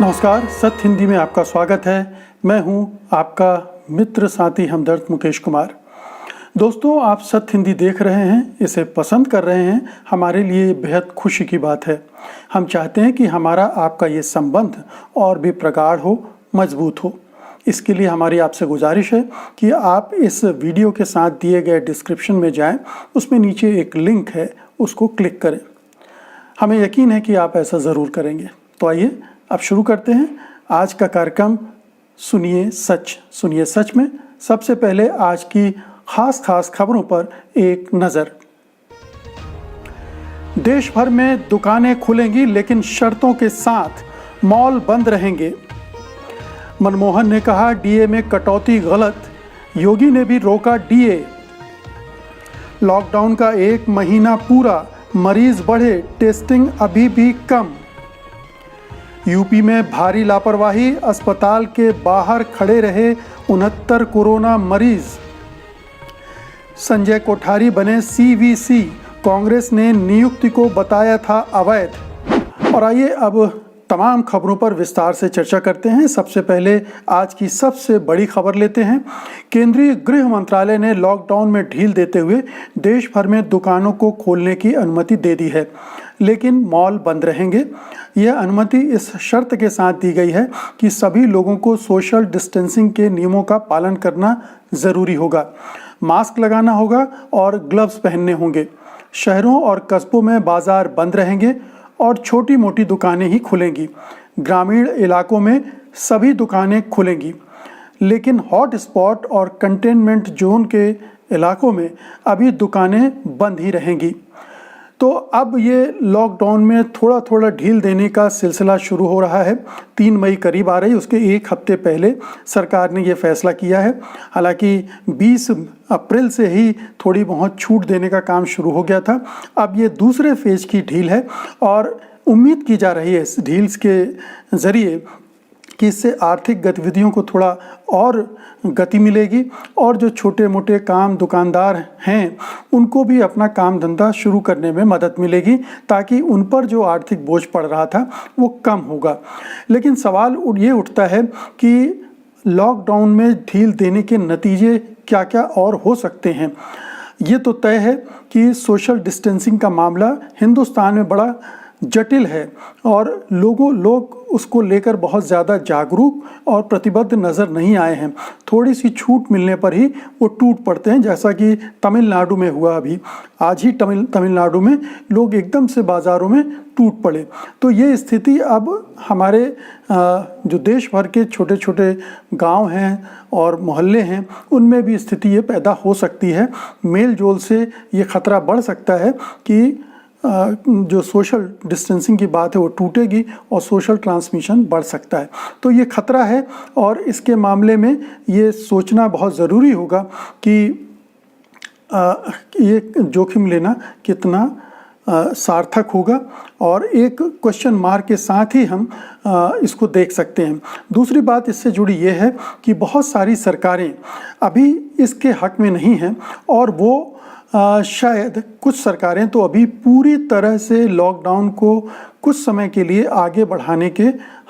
नमस्कार, सत्य हिंदी में आपका स्वागत है। मैं हूं आपका मित्र साथी हमदर्द मुकेश कुमार। दोस्तों, आप सत्य हिंदी देख रहे हैं, इसे पसंद कर रहे हैं, हमारे लिए बेहद खुशी की बात है। हम चाहते हैं कि हमारा आपका ये संबंध और भी प्रगाढ़ हो, मजबूत हो। इसके लिए हमारी आपसे गुजारिश है कि आप इस वीडियो के साथ दिए गए डिस्क्रिप्शन में जाएं, उसमें नीचे एक लिंक है, उसको क्लिक करें। हमें यकीन है कि आप ऐसा ज़रूर करेंगे। तो आइए अब शुरू करते हैं आज का कार्यक्रम सुनिए सच में सबसे पहले आज की खास खबरों पर एक नज़र। देश भर में दुकानें खुलेंगी लेकिन शर्तों के साथ, मॉल बंद रहेंगे। मनमोहन ने कहा डीए में कटौती गलत, योगी ने भी रोका डीए। लॉकडाउन का 1 महीना पूरा, मरीज बढ़े, टेस्टिंग अभी भी कम। यूपी में भारी लापरवाही, अस्पताल के बाहर खड़े रहे 69 कोरोना मरीज। संजय कोठारी बने सीवीसी, कांग्रेस ने नियुक्ति को बताया था अवैध। और आइए अब तमाम खबरों पर विस्तार से चर्चा करते हैं। सबसे पहले आज की सबसे बड़ी खबर लेते हैं। केंद्रीय गृह मंत्रालय ने लॉकडाउन में ढील देते हुए देश भर में दुकानों को खोलने की अनुमति दे दी है, लेकिन मॉल बंद रहेंगे। यह अनुमति इस शर्त के साथ दी गई है कि सभी लोगों को सोशल डिस्टेंसिंग के नियमों का पालन करना ज़रूरी होगा, मास्क लगाना होगा और ग्लव्स पहनने होंगे। शहरों और कस्बों में बाजार बंद रहेंगे और छोटी मोटी दुकानें ही खुलेंगी। ग्रामीण इलाकों में सभी दुकानें खुलेंगी, लेकिन हॉट स्पॉट और कंटेनमेंट जोन के इलाकों में अभी दुकानें बंद ही रहेंगी। तो अब ये लॉकडाउन में थोड़ा थोड़ा ढील देने का सिलसिला शुरू हो रहा है। 3 मई करीब आ रही, उसके 1 हफ्ते पहले सरकार ने ये फैसला किया है। हालांकि 20 अप्रैल से ही थोड़ी बहुत छूट देने का काम शुरू हो गया था। अब ये दूसरे फेज की ढील है और उम्मीद की जा रही है इस ढील के ज़रिए कि इससे आर्थिक गतिविधियों को थोड़ा और गति मिलेगी और जो छोटे मोटे काम दुकानदार हैं उनको भी अपना काम धंधा शुरू करने में मदद मिलेगी, ताकि उन पर जो आर्थिक बोझ पड़ रहा था वो कम होगा। लेकिन सवाल ये उठता है कि लॉकडाउन में ढील देने के नतीजे क्या क्या और हो सकते हैं। ये तो तय है कि सोशल डिस्टेंसिंग का मामला हिंदुस्तान में बड़ा जटिल है और लोग उसको लेकर बहुत ज़्यादा जागरूक और प्रतिबद्ध नज़र नहीं आए हैं। थोड़ी सी छूट मिलने पर ही वो टूट पड़ते हैं, जैसा कि तमिलनाडु में हुआ। अभी आज ही तमिलनाडु में लोग एकदम से बाज़ारों में टूट पड़े। तो ये स्थिति अब हमारे जो देश भर के छोटे छोटे गांव हैं और मोहल्ले हैं उनमें भी स्थिति ये पैदा हो सकती है। मेल जोल से ये खतरा बढ़ सकता है कि जो सोशल डिस्टेंसिंग की बात है वो टूटेगी और सोशल ट्रांसमिशन बढ़ सकता है। तो ये खतरा है और इसके मामले में ये सोचना बहुत ज़रूरी होगा कि ये जोखिम लेना कितना सार्थक होगा। और एक क्वेश्चन मार्क के साथ ही हम इसको देख सकते हैं। दूसरी बात इससे जुड़ी ये है कि बहुत सारी सरकारें अभी इसके हक में नहीं हैं और वो शायद कुछ सरकारें तो अभी पूरी तरह से लॉकडाउन को कुछ समय के लिए आगे बढ़ाने के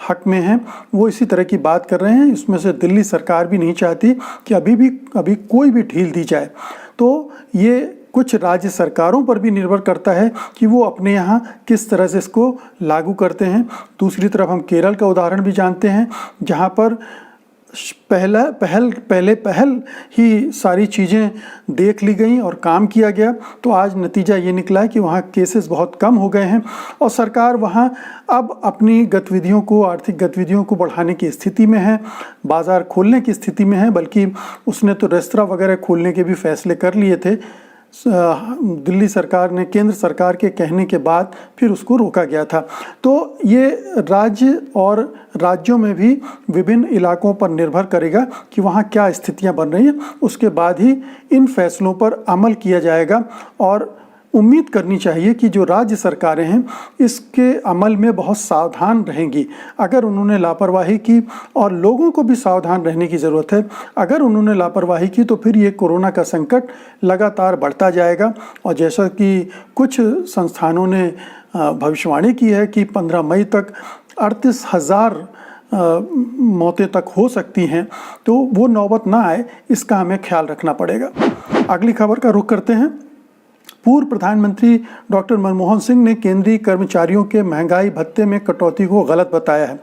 हक में हैं। वो इसी तरह की बात कर रहे हैं। इसमें से दिल्ली सरकार भी नहीं चाहती कि अभी कोई भी ढील दी जाए। तो ये कुछ राज्य सरकारों पर भी निर्भर करता है कि वो अपने यहाँ किस तरह से इसको लागू करते हैं। दूसरी तरफ हम केरल का उदाहरण भी जानते हैं, जहाँ पर पहल ही सारी चीज़ें देख ली गई और काम किया गया। तो आज नतीजा ये निकला है कि वहाँ केसेस बहुत कम हो गए हैं और सरकार वहाँ अब अपनी गतिविधियों को, आर्थिक गतिविधियों को बढ़ाने की स्थिति में है, बाज़ार खोलने की स्थिति में है। बल्कि उसने तो रेस्तरां वगैरह खोलने के भी फैसले कर लिए थे। दिल्ली सरकार ने केंद्र सरकार के कहने के बाद फिर उसको रोका गया था। तो ये राज्य और राज्यों में भी विभिन्न इलाकों पर निर्भर करेगा कि वहाँ क्या स्थितियाँ बन रही हैं। उसके बाद ही इन फैसलों पर अमल किया जाएगा और उम्मीद करनी चाहिए कि जो राज्य सरकारें हैं इसके अमल में बहुत सावधान रहेंगी। अगर उन्होंने लापरवाही की, और लोगों को भी सावधान रहने की ज़रूरत है, अगर उन्होंने लापरवाही की तो फिर ये कोरोना का संकट लगातार बढ़ता जाएगा। और जैसा कि कुछ संस्थानों ने भविष्यवाणी की है कि 15 मई तक 38,000 मौतें तक हो सकती हैं, तो वो नौबत ना आए, इसका हमें ख्याल रखना पड़ेगा। अगली खबर का रुख करते हैं। पूर्व प्रधानमंत्री डॉक्टर मनमोहन सिंह ने केंद्रीय कर्मचारियों के महंगाई भत्ते में कटौती को गलत बताया है।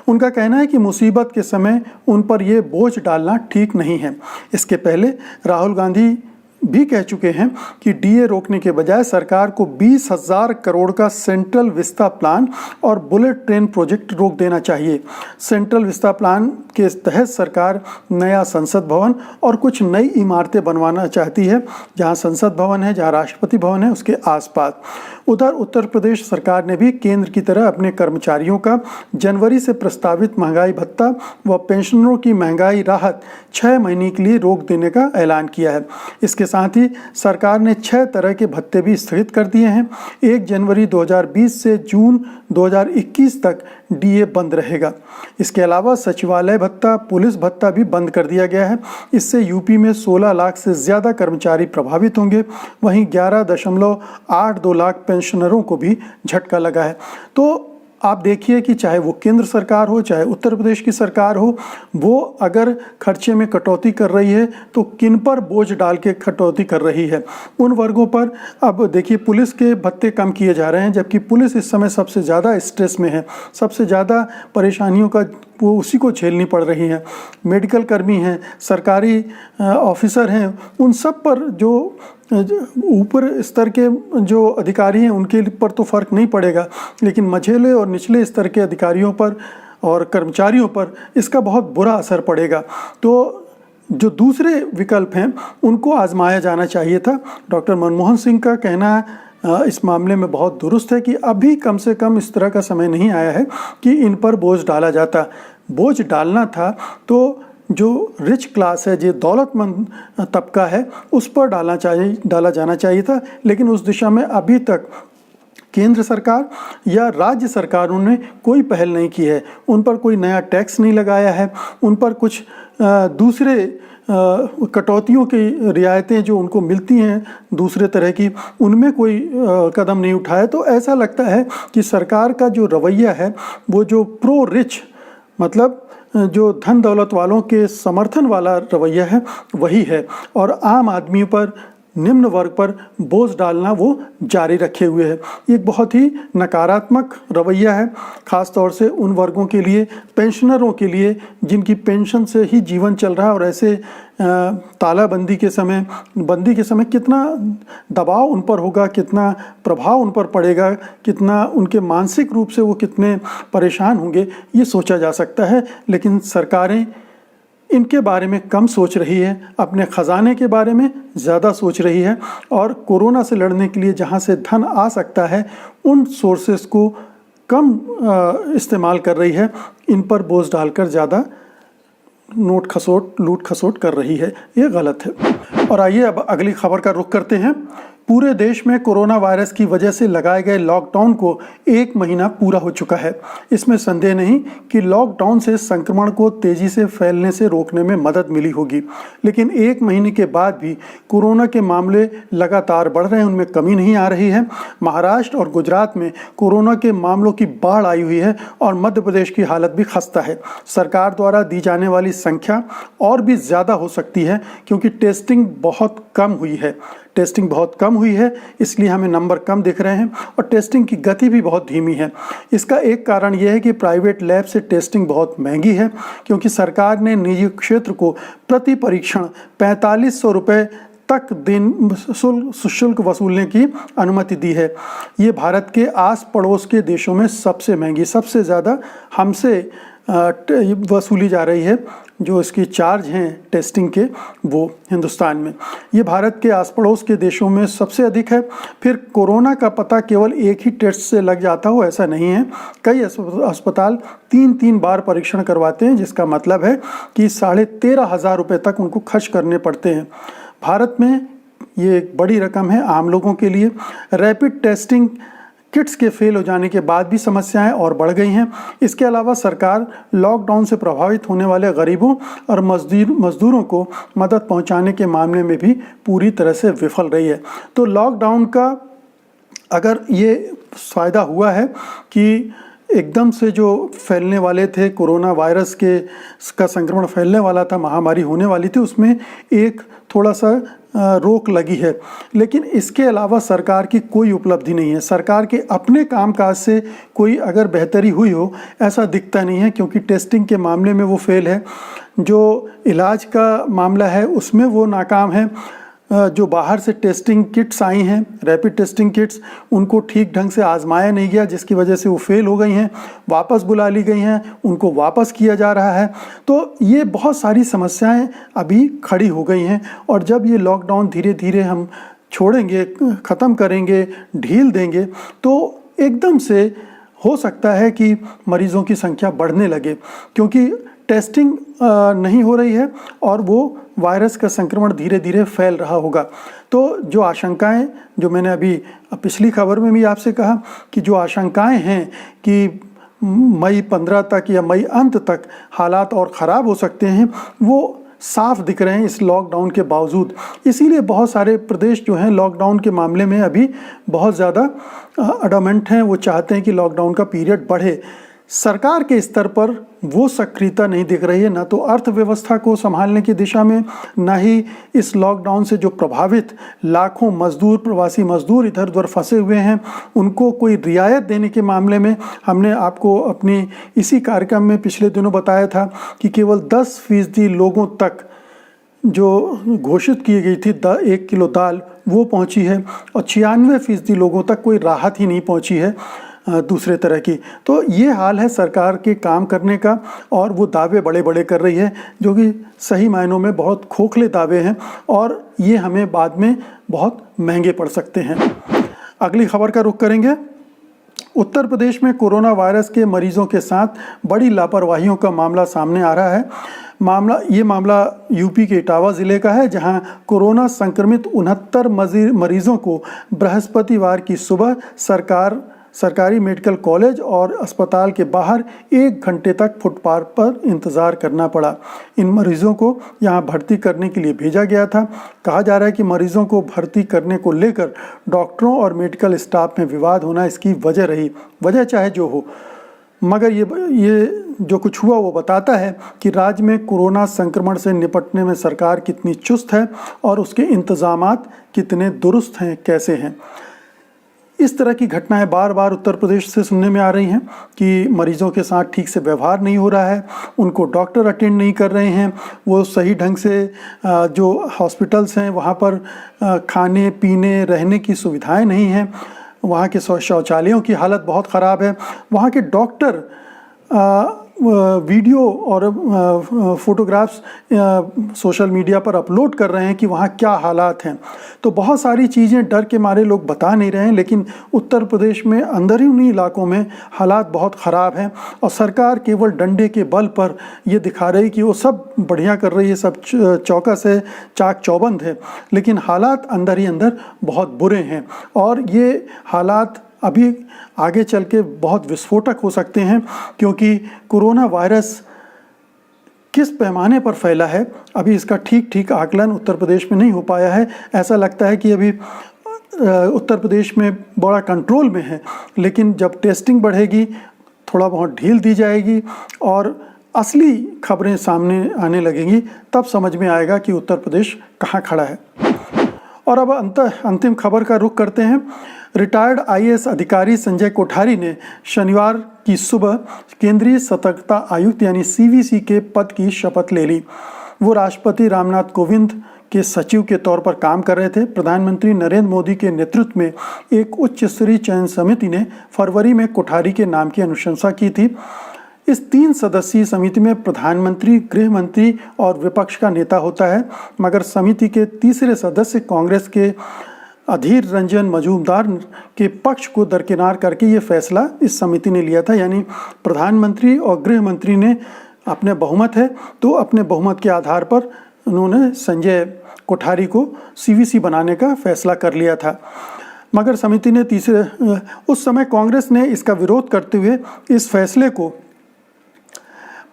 उनका कहना है कि मुसीबत के समय उन पर ये बोझ डालना ठीक नहीं है। इसके पहले राहुल गांधी भी कह चुके हैं कि डीए रोकने के बजाय सरकार को 20,000 करोड़ का सेंट्रल विस्ता प्लान और बुलेट ट्रेन प्रोजेक्ट रोक देना चाहिए। सेंट्रल विस्ता प्लान के तहत सरकार नया संसद भवन और कुछ नई इमारतें बनवाना चाहती है, जहां संसद भवन है, जहां राष्ट्रपति भवन है, उसके आसपास। उधर उत्तर प्रदेश सरकार ने भी केंद्र की तरह अपने कर्मचारियों का जनवरी से प्रस्तावित महंगाई भत्ता व पेंशनरों की महंगाई राहत 6 महीने के लिए रोक देने का ऐलान किया है। इसके साथ ही सरकार ने 6 तरह के भत्ते भी स्थगित कर दिए हैं। 1 जनवरी 2020 से जून 2021 तक डीए बंद रहेगा। इसके अलावा सचिवालय भत्ता, पुलिस भत्ता भी बंद कर दिया गया है। इससे यूपी में 16 लाख से ज़्यादा कर्मचारी प्रभावित होंगे। वहीं 11.82 लाख पेंशनरों को भी झटका लगा है। तो आप देखिए कि चाहे वो केंद्र सरकार हो, चाहे उत्तर प्रदेश की सरकार हो, वो अगर खर्चे में कटौती कर रही है तो किन पर बोझ डाल के कटौती कर रही है। उन वर्गों पर, अब देखिए पुलिस के भत्ते कम किए जा रहे हैं, जबकि पुलिस इस समय सबसे ज़्यादा स्ट्रेस में है, सबसे ज़्यादा परेशानियों का वो उसी को झेलनी पड़ रही है। मेडिकल कर्मी हैं, सरकारी ऑफिसर हैं, उन सब पर जो ऊपर स्तर के जो अधिकारी हैं उनके पर तो फ़र्क नहीं पड़ेगा, लेकिन मझेले और निचले स्तर के अधिकारियों पर और कर्मचारियों पर इसका बहुत बुरा असर पड़ेगा। तो जो दूसरे विकल्प हैं उनको आजमाया जाना चाहिए था। डॉक्टर मनमोहन सिंह का कहना इस मामले में बहुत दुरुस्त है कि अभी कम से कम इस तरह का समय नहीं आया है कि इन पर बोझ डाला जाता। बोझ डालना था तो जो रिच क्लास है, जो दौलतमंद तबका है, उस पर डाला जाना चाहिए था। लेकिन उस दिशा में अभी तक केंद्र सरकार या राज्य सरकारों ने कोई पहल नहीं की है। उन पर कोई नया टैक्स नहीं लगाया है, उन पर कुछ दूसरे कटौतियों की रियायतें जो उनको मिलती हैं दूसरे तरह की, उनमें कोई कदम नहीं उठाया। तो ऐसा लगता है कि सरकार का जो रवैया है वो जो प्रो रिच, मतलब जो धन दौलत वालों के समर्थन वाला रवैया है वही है, और आम आदमी पर, निम्न वर्ग पर बोझ डालना वो जारी रखे हुए है। ये एक बहुत ही नकारात्मक रवैया है, ख़ास तौर से उन वर्गों के लिए, पेंशनरों के लिए, जिनकी पेंशन से ही जीवन चल रहा है। और ऐसे तालाबंदी के समय, बंदी के समय कितना दबाव उन पर होगा, कितना प्रभाव उन पर पड़ेगा, कितना उनके मानसिक रूप से वो कितने परेशान होंगे, ये सोचा जा सकता है। लेकिन सरकारें इनके बारे में कम सोच रही है, अपने ख़जाने के बारे में ज़्यादा सोच रही है, और कोरोना से लड़ने के लिए जहाँ से धन आ सकता है उन सोर्सेस को कम इस्तेमाल कर रही है, इन पर बोझ डालकर ज़्यादा लूट खसोट कर रही है। ये गलत है। और आइए अब अगली खबर का रुख करते हैं। पूरे देश में कोरोना वायरस की वजह से लगाए गए लॉकडाउन को 1 महीना पूरा हो चुका है। इसमें संदेह नहीं कि लॉकडाउन से संक्रमण को तेजी से फैलने से रोकने में मदद मिली होगी, लेकिन 1 महीने के बाद भी कोरोना के मामले लगातार बढ़ रहे हैं, उनमें कमी नहीं आ रही है। महाराष्ट्र और गुजरात में कोरोना के मामलों की बाढ़ आई हुई है और मध्य प्रदेश की हालत भी खस्ता है। सरकार द्वारा दी जाने वाली संख्या और भी ज़्यादा हो सकती है, क्योंकि टेस्टिंग बहुत कम हुई है, इसलिए हमें नंबर कम दिख रहे हैं, और टेस्टिंग की गति भी बहुत धीमी है। इसका एक कारण यह है कि प्राइवेट लैब से टेस्टिंग बहुत महंगी है, क्योंकि सरकार ने निजी क्षेत्र को प्रति परीक्षण 4500 रुपये तक दिन शुल्क वसूलने की अनुमति दी है। ये भारत के आस पड़ोस के देशों में सबसे महंगी, सबसे ज़्यादा हमसे वसूली जा रही है। जो इसकी चार्ज हैं टेस्टिंग के, वो हिंदुस्तान में, ये भारत के आस पड़ोस के देशों में सबसे अधिक है। फिर कोरोना का पता केवल एक ही टेस्ट से लग जाता हो ऐसा नहीं है। कई अस्पताल 3-3 बार परीक्षण करवाते हैं, जिसका मतलब है कि 13,500 रुपये तक उनको खर्च करने पड़ते हैं। भारत में ये एक बड़ी रकम है आम लोगों के लिए। रैपिड टेस्टिंग किट्स के फेल हो जाने के बाद भी समस्याएं और बढ़ गई हैं। इसके अलावा सरकार लॉकडाउन से प्रभावित होने वाले गरीबों और मजदूरों को मदद पहुंचाने के मामले में भी पूरी तरह से विफल रही है। तो लॉकडाउन का अगर ये फ़ायदा हुआ है कि एकदम से जो फैलने वाले थे, कोरोना वायरस का संक्रमण फैलने वाला था, महामारी होने वाली थी, उसमें एक थोड़ा सा रोक लगी है। लेकिन इसके अलावा सरकार की कोई उपलब्धि नहीं है। सरकार के अपने कामकाज से कोई अगर बेहतरी हुई हो ऐसा दिखता नहीं है, क्योंकि टेस्टिंग के मामले में वो फेल है, जो इलाज का मामला है उसमें वो नाकाम है, जो बाहर से टेस्टिंग किट्स आई हैं, रैपिड टेस्टिंग किट्स, उनको ठीक ढंग से आजमाया नहीं गया, जिसकी वजह से वो फेल हो गई हैं, वापस बुला ली गई हैं, उनको वापस किया जा रहा है। तो ये बहुत सारी समस्याएं अभी खड़ी हो गई हैं, और जब ये लॉकडाउन धीरे धीरे हम छोड़ेंगे, ख़त्म करेंगे, ढील देंगे, तो एकदम से हो सकता है कि मरीज़ों की संख्या बढ़ने लगे, क्योंकि टेस्टिंग नहीं हो रही है और वो वायरस का संक्रमण धीरे धीरे फैल रहा होगा। तो जो आशंकाएं, जो मैंने अभी पिछली खबर में भी आपसे कहा कि जो आशंकाएं हैं कि मई 15 तक या मई अंत तक हालात और ख़राब हो सकते हैं, वो साफ दिख रहे हैं इस लॉकडाउन के बावजूद। इसीलिए बहुत सारे प्रदेश जो हैं लॉकडाउन के मामले में अभी बहुत ज़्यादा अडमेंट हैं, वो चाहते हैं कि लॉकडाउन का पीरियड बढ़े। सरकार के स्तर पर वो सक्रियता नहीं दिख रही है, ना तो अर्थव्यवस्था को संभालने की दिशा में, ना ही इस लॉकडाउन से जो प्रभावित लाखों मजदूर, प्रवासी मजदूर इधर उधर फंसे हुए हैं, उनको कोई रियायत देने के मामले में। हमने आपको अपनी इसी कार्यक्रम में पिछले दिनों बताया था कि केवल 10% लोगों तक जो घोषित की गई थी 1 किलो दाल, वो पहुंची है, और 96% लोगों तक कोई राहत ही नहीं पहुंची है दूसरे तरह की। तो ये हाल है सरकार के काम करने का, और वो दावे बड़े बड़े कर रही है, जो कि सही मायनों में बहुत खोखले दावे हैं, और ये हमें बाद में बहुत महंगे पड़ सकते हैं। अगली खबर का रुख करेंगे। उत्तर प्रदेश में कोरोना वायरस के मरीजों के साथ बड़ी लापरवाहियों का मामला सामने आ रहा है। ये मामला यूपी के इटावा ज़िले का है, जहां कोरोना संक्रमित 69 मरीजों को बृहस्पतिवार की सुबह सरकारी मेडिकल कॉलेज और अस्पताल के बाहर 1 घंटे तक फुटपाथ पर इंतज़ार करना पड़ा। इन मरीजों को यहां भर्ती करने के लिए भेजा गया था। कहा जा रहा है कि मरीजों को भर्ती करने को लेकर डॉक्टरों और मेडिकल स्टाफ में विवाद होना इसकी वजह रही। वजह चाहे जो हो, मगर ये जो कुछ हुआ वो बताता है कि राज्य में कोरोना संक्रमण से निपटने में सरकार कितनी चुस्त है और उसके इंतज़ामात कितने दुरुस्त हैं, कैसे हैं। इस तरह की घटनाएं बार बार उत्तर प्रदेश से सुनने में आ रही हैं कि मरीजों के साथ ठीक से व्यवहार नहीं हो रहा है, उनको डॉक्टर अटेंड नहीं कर रहे हैं, वो सही ढंग से जो हॉस्पिटल्स हैं वहाँ पर खाने पीने रहने की सुविधाएं नहीं हैं, वहाँ के शौचालयों की हालत बहुत ख़राब है, वहाँ के डॉक्टर वीडियो और फोटोग्राफ्स सोशल मीडिया पर अपलोड कर रहे हैं कि वहाँ क्या हालात हैं। तो बहुत सारी चीज़ें डर के मारे लोग बता नहीं रहे हैं, लेकिन उत्तर प्रदेश में अंदरूनी इलाकों में हालात बहुत ख़राब हैं, और सरकार केवल डंडे के बल पर ये दिखा रही कि वो सब बढ़िया कर रही है, सब चौकस है, चाक चौबंद है, लेकिन हालात अंदर ही अंदर बहुत बुरे हैं। और ये हालात अभी आगे चल के बहुत विस्फोटक हो सकते हैं, क्योंकि कोरोना वायरस किस पैमाने पर फैला है अभी इसका ठीक आकलन उत्तर प्रदेश में नहीं हो पाया है। ऐसा लगता है कि अभी उत्तर प्रदेश में बड़ा कंट्रोल में है, लेकिन जब टेस्टिंग बढ़ेगी, थोड़ा बहुत ढील दी जाएगी और असली खबरें सामने आने लगेंगी, तब समझ में आएगा कि उत्तर प्रदेश कहाँ खड़ा है। और अब अंतिम खबर का रुख करते हैं। रिटायर्ड IAS अधिकारी संजय कोठारी ने शनिवार की सुबह केंद्रीय सतर्कता आयुक्त यानी CVC के पद की शपथ ले ली। वो राष्ट्रपति रामनाथ कोविंद के सचिव के तौर पर काम कर रहे थे। प्रधानमंत्री नरेंद्र मोदी के नेतृत्व में एक उच्च स्तरीय चयन समिति ने फरवरी में कोठारी के नाम की अनुशंसा की थी। इस 3 सदस्यीय समिति में प्रधानमंत्री, गृह मंत्री और विपक्ष का नेता होता है, मगर समिति के तीसरे सदस्य कांग्रेस के अधीर रंजन मजूमदार के पक्ष को दरकिनार करके ये फैसला इस समिति ने लिया था। यानी प्रधानमंत्री और गृह मंत्री ने अपने बहुमत है, तो अपने बहुमत के आधार पर उन्होंने संजय कोठारी को CVC बनाने का फैसला कर लिया था। मगर समिति ने उस समय कांग्रेस ने इसका विरोध करते हुए इस फैसले को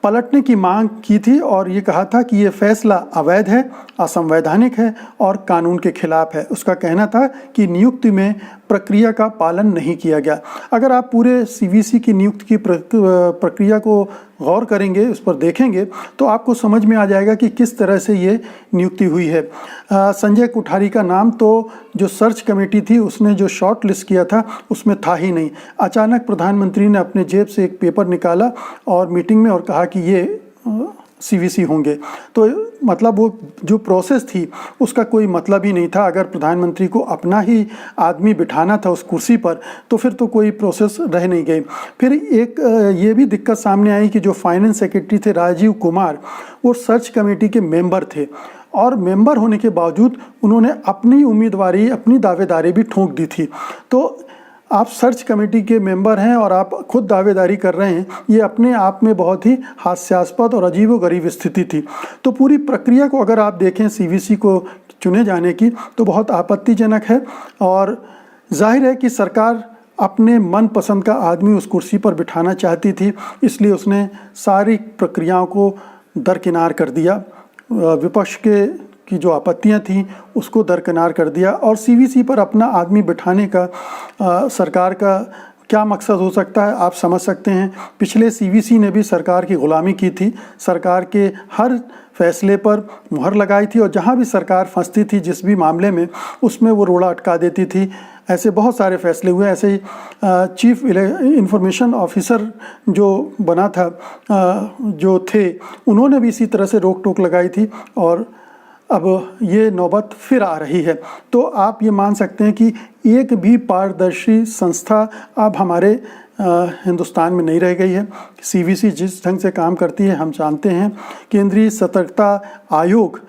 पलटने की मांग की थी और ये कहा था कि ये फैसला अवैध है, असंवैधानिक है और कानून के खिलाफ है। उसका कहना था कि नियुक्ति में प्रक्रिया का पालन नहीं किया गया। अगर आप पूरे सीवीसी की नियुक्ति की प्रक्रिया को गौर करेंगे, उस पर देखेंगे, तो आपको समझ में आ जाएगा कि किस तरह से ये नियुक्ति हुई है। संजय कोठारी का नाम तो जो सर्च कमेटी थी उसने जो शॉर्ट लिस्ट किया था उसमें था ही नहीं। अचानक प्रधानमंत्री ने अपने जेब से एक पेपर निकाला और मीटिंग में और कहा कि ये सीवीसी होंगे। तो मतलब वो जो प्रोसेस थी उसका कोई मतलब ही नहीं था। अगर प्रधानमंत्री को अपना ही आदमी बिठाना था उस कुर्सी पर तो फिर तो कोई प्रोसेस रह नहीं गई। फिर एक ये भी दिक्कत सामने आई कि जो फाइनेंस सेक्रेटरी थे राजीव कुमार, वो सर्च कमेटी के मेंबर थे और मेंबर होने के बावजूद उन्होंने अपनी उम्मीदवारी, अपनी दावेदारी भी ठोक दी थी। तो आप सर्च कमेटी के मेंबर हैं और आप खुद दावेदारी कर रहे हैं, ये अपने आप में बहुत ही हास्यास्पद और अजीबोगरीब स्थिति थी। तो पूरी प्रक्रिया को अगर आप देखें सीवीसी को चुने जाने की तो बहुत आपत्तिजनक है और जाहिर है कि सरकार अपने मनपसंद का आदमी उस कुर्सी पर बिठाना चाहती थी, इसलिए उसने सारी प्रक्रियाओं को दरकिनार कर दिया। विपक्ष की जो आपत्तियां थीं उसको दरकिनार कर दिया और सीवीसी पर अपना आदमी बिठाने का सरकार का क्या मकसद हो सकता है आप समझ सकते हैं। पिछले सीवीसी ने भी सरकार की गुलामी की थी, सरकार के हर फैसले पर मुहर लगाई थी और जहां भी सरकार फंसती थी जिस भी मामले में, उसमें वो रोड़ा अटका देती थी। ऐसे बहुत सारे फैसले हुए। ऐसे ही चीफ इंफॉर्मेशन ऑफिसर जो बना था जो थे, उन्होंने भी इसी तरह से रोक टोक लगाई थी और अब ये नौबत फिर आ रही है। तो आप ये मान सकते हैं कि एक भी पारदर्शी संस्था अब हमारे हिंदुस्तान में नहीं रह गई है। सीवीसी जिस ढंग से काम करती है हम जानते हैं। केंद्रीय सतर्कता आयोग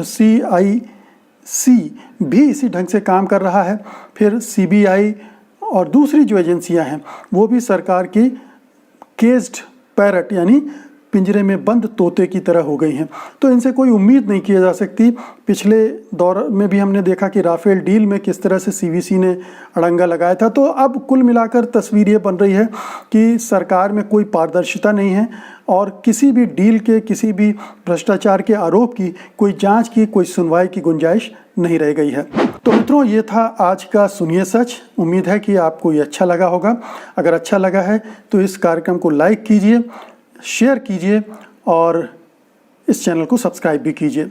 CIC भी इसी ढंग से काम कर रहा है। फिर CBI और दूसरी जो एजेंसियां हैं वो भी सरकार की केज्ड पैरट यानी पिंजरे में बंद तोते की तरह हो गई हैं। तो इनसे कोई उम्मीद नहीं की जा सकती। पिछले दौर में भी हमने देखा कि राफेल डील में किस तरह से सीवीसी ने अड़ंगा लगाया था। तो अब कुल मिलाकर तस्वीर ये बन रही है कि सरकार में कोई पारदर्शिता नहीं है और किसी भी डील के, किसी भी भ्रष्टाचार के आरोप की कोई जांच की, कोई सुनवाई की गुंजाइश नहीं रह गई है। तो मित्रों, ये था आज का सुनिए सच। उम्मीद है कि आपको ये अच्छा लगा होगा। अगर अच्छा लगा है तो इस कार्यक्रम को लाइक कीजिए, शेयर कीजिए और इस चैनल को सब्सक्राइब भी कीजिए।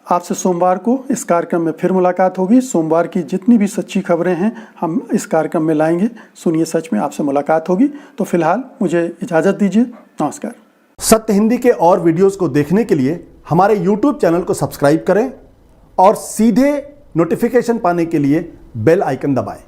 आपसे सोमवार को इस कार्यक्रम में फिर मुलाकात होगी। सोमवार की जितनी भी सच्ची खबरें हैं हम इस कार्यक्रम में लाएंगे। सुनिए सच में आपसे मुलाकात होगी। तो फिलहाल मुझे इजाज़त दीजिए। नमस्कार। सत्य हिंदी के और वीडियोस को देखने के लिए हमारे YouTube चैनल को सब्सक्राइब करें और सीधे नोटिफिकेशन पाने के लिए बेल आइकन दबाएं।